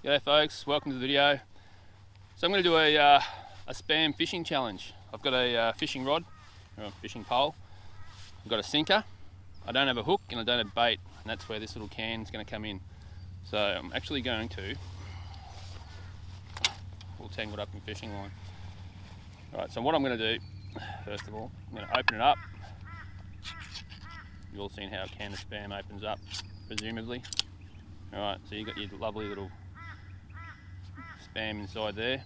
G'day folks, welcome to the video. So I'm going to do a spam fishing challenge. I've got a fishing rod, or a fishing pole. I've got a sinker. I don't have a hook and I don't have bait, and that's where this little can is going to come in. So I'm actually going to, all tangled up in fishing line. Alright, so what I'm going to do, first of all, I'm going to open it up. You've all seen how a can of spam opens up, presumably. Alright, so you've got your lovely little spam inside there.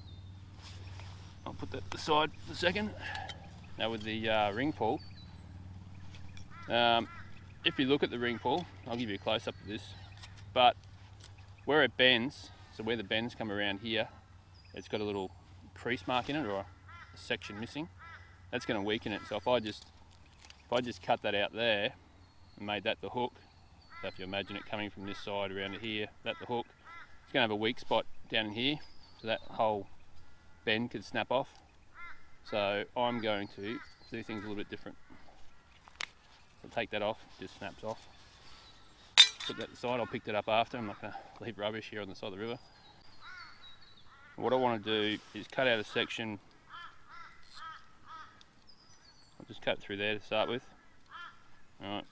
I'll put that aside for a second. Now with the ring pull, if you look at the ring pull, I'll give you a close up of this, but where it bends, so where the bends come around here, it's got a little crease mark in it, or a section missing. That's going to weaken it. So if I just cut that out there and made that the hook, so if you imagine it coming from this side around to here, that the hook, it's going to have a weak spot down in here, so that whole bend could snap off. So I'm going to do things a little bit different. I'll take that off, it just snaps off. Put that aside, I'll pick that up after. I'm not going to leave rubbish here on the side of the river. What I want to do is cut out a section. I'll just cut through there to start with. Alright.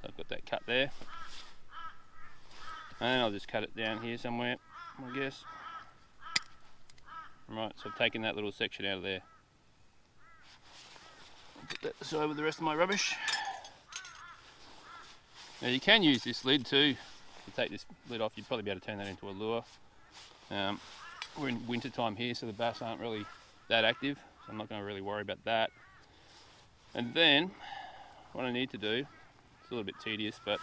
So I've got that cut there. And then I'll just cut it down here somewhere, I guess. Right, so I've taken that little section out of there. I'll put that aside with the rest of my rubbish. Now you can use this lid too. To take this lid off, you'd probably be able to turn that into a lure. We're in winter time here, so the bass aren't really that active, so I'm not going to really worry about that. And then what I need to do, it's a little bit tedious, but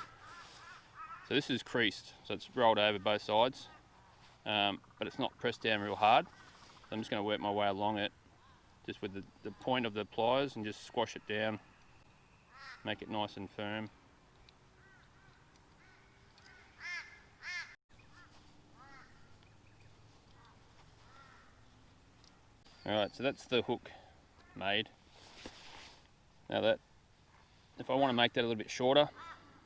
so this is creased, so it's rolled over both sides, but it's not pressed down real hard. So I'm just going to work my way along it, just with the point of the pliers, and just squash it down, make it nice and firm. Alright, so that's the hook made. Now that, if I want to make that a little bit shorter,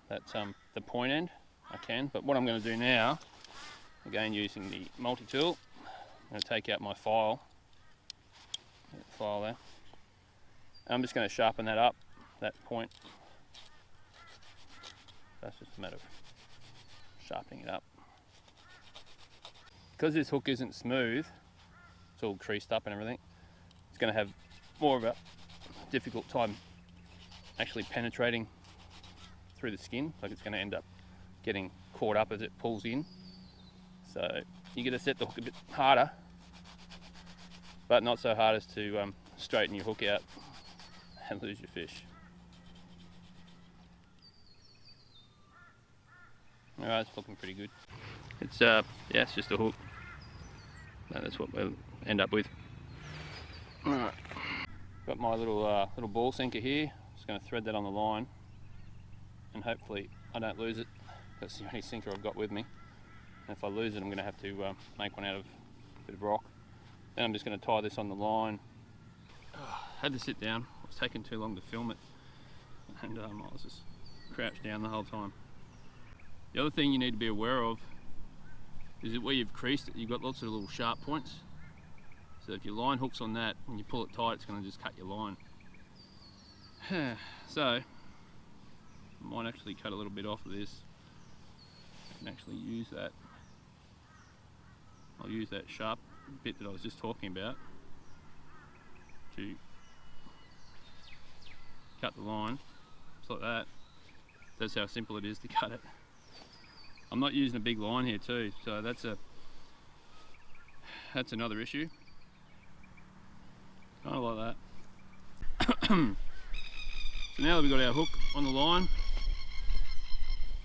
that's the point end, I can. But what I'm going to do now, again using the multi-tool, I'm going to take out my file. File there. And I'm just going to sharpen that up, that point. That's just a matter of sharpening it up. Because this hook isn't smooth, it's all creased up and everything, it's going to have more of a difficult time actually penetrating through the skin. Like, it's going to end up getting caught up as it pulls in. So you got to set the hook a bit harder, but not so hard as to straighten your hook out and lose your fish. Alright, it's looking pretty good. It's yeah, it's just a hook. That's what we'll end up with. Alright, got my little ball sinker here. Just going to thread that on the line, and hopefully I don't lose it. That's the only sinker I've got with me. And if I lose it, I'm going to have to make one out of a bit of rock. Then I'm just going to tie this on the line. Had to sit down. It was taking too long to film it, and I was just crouched down the whole time. The other thing you need to be aware of is that where you've creased it, you've got lots of little sharp points. So if your line hooks on that, when you pull it tight, it's going to just cut your line. So I might actually cut a little bit off of this. I can actually use that. I'll use that sharp bit that I was just talking about to cut the line, just like that. That's how simple it is to cut it. I'm not using a big line here too, so that's another issue. Kind of like that. So now that we've got our hook on the line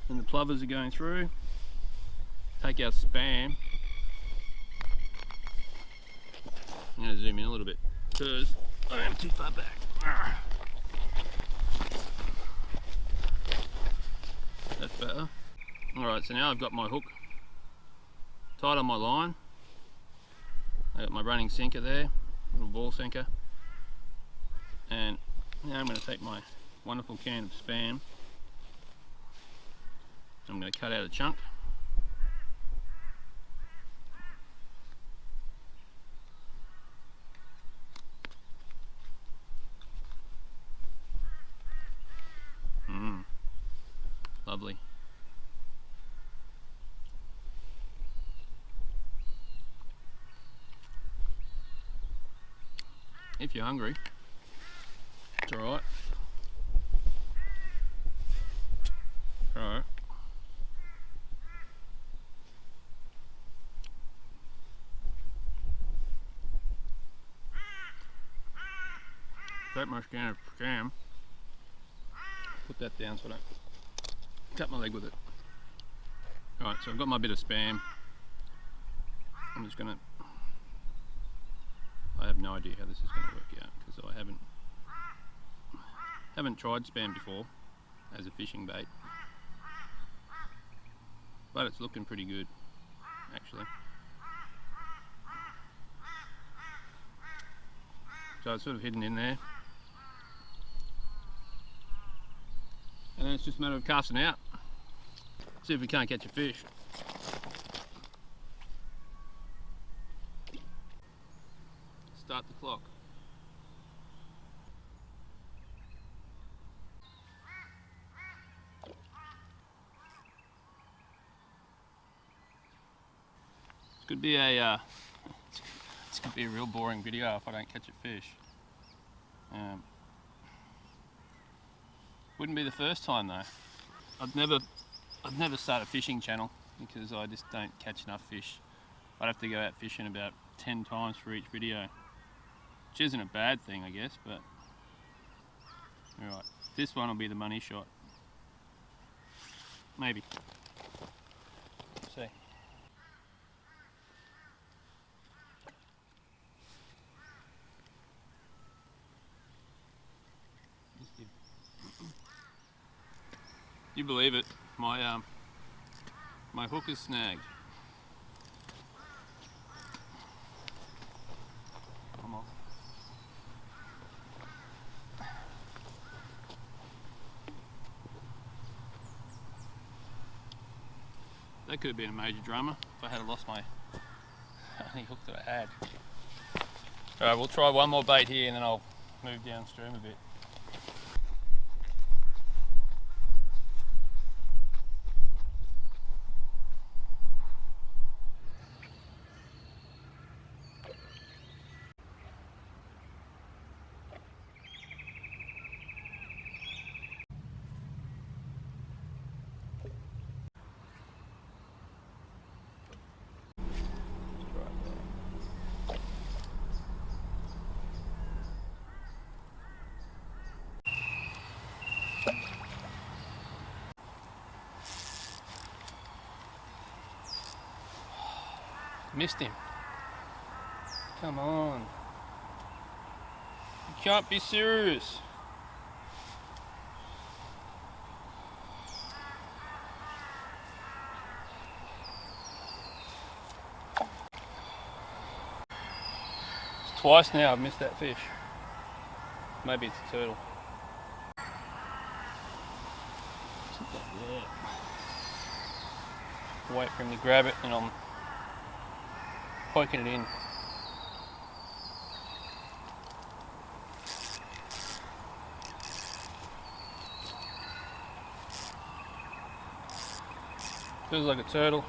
and the plovers are going through, take our spam. I'm going to zoom in a little bit because I am too far back. That's better. Alright, so now I've got my hook tied on my line. I got my running sinker there, little ball sinker. And now I'm going to take my wonderful can of spam I'm going to cut out a chunk. Lovely. If you're hungry, it's alright. Alright. That much can of jam. Put that down so I don't cut my leg with it. Alright, so I've got my bit of Spam. I'm just gonna... I have no idea how this is going to work out because I haven't tried Spam before as a fishing bait, but it's looking pretty good actually. So it's sort of hidden in there, and then it's just a matter of casting out. See if we can't catch a fish. Start the clock. This could be a this could be a real boring video if I don't catch a fish. Wouldn't be the first time though. I'd never start a fishing channel because I just don't catch enough fish. I'd have to go out fishing about 10 times for each video. Which isn't a bad thing, I guess, but alright, this one will be the money shot. Maybe. Let's see. You believe it? My hook is snagged. Come on. That could have been a major drama if I had lost my only hook that I had. Alright, we'll try one more bait here and then I'll move downstream a bit. Missed him. Come on. You can't be serious. It's twice now I've missed that fish. Maybe it's a turtle. Wait for him to grab it and I'm poking it in. Feels like a turtle.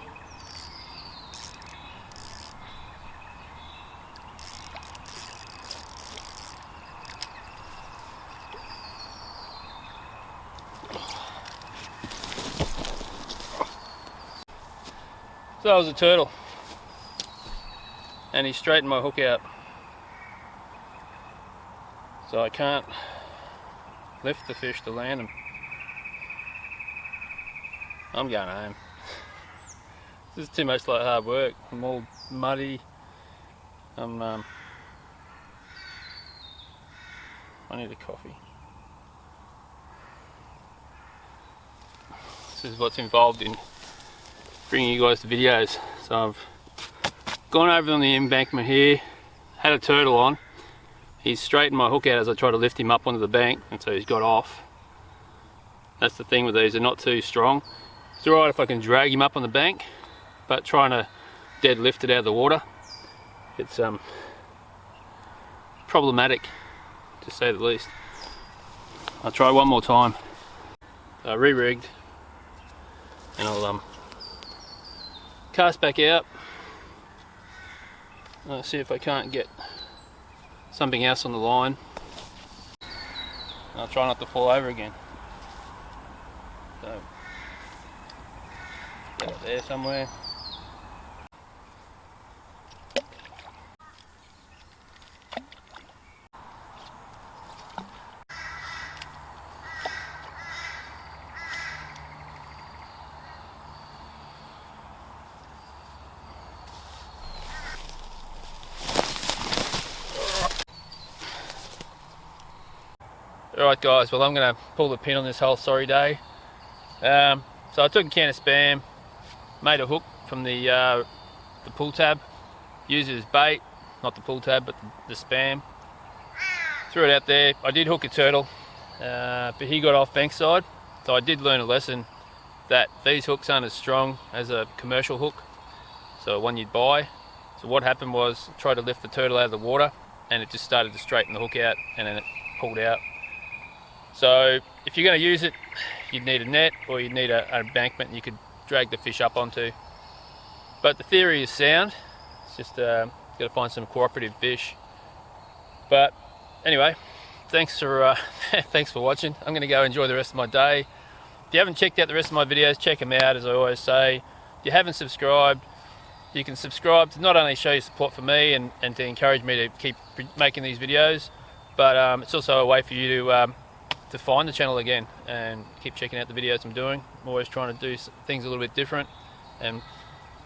So that was a turtle. And he straightened my hook out. So I can't lift the fish to land him. I'm going home. This is too much like hard work. I'm all muddy. I need a coffee. This is what's involved in bringing you guys the videos. So I've gone over on the embankment here, had a turtle on. He's straightened my hook out as I try to lift him up onto the bank, and so he's got off. That's the thing with these, they're not too strong. It's alright if I can drag him up on the bank, but trying to deadlift it out of the water, it's problematic to say the least. I'll try one more time. I re-rigged and I'll cast back out. I'll see if I can't get something else on the line. I'll try not to fall over again. So, get it there somewhere. Alright guys, well I'm going to pull the pin on this whole sorry day. So I took a can of Spam, made a hook from the pull tab, used it as bait, not the pull tab but the Spam. Threw it out there. I did hook a turtle, but he got off bankside, so I did learn a lesson that these hooks aren't as strong as a commercial hook, so one you'd buy. So what happened was I tried to lift the turtle out of the water and it just started to straighten the hook out and then it pulled out. So if you're going to use it, you'd need a net or you'd need an embankment you could drag the fish up onto. But the theory is sound. It's just got to find some cooperative fish. But anyway, thanks for thanks for watching. I'm going to go enjoy the rest of my day. If you haven't checked out the rest of my videos, check them out. As I always say, if you haven't subscribed, you can subscribe to not only show your support for me and to encourage me to keep making these videos, but it's also a way for you to find the channel again and keep checking out the videos I'm doing. I'm always trying to do things a little bit different and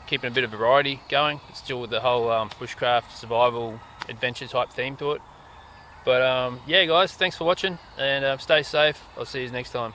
keeping a bit of variety going. It's still with the whole bushcraft survival adventure type theme to it. But yeah guys, thanks for watching and stay safe. I'll see you next time.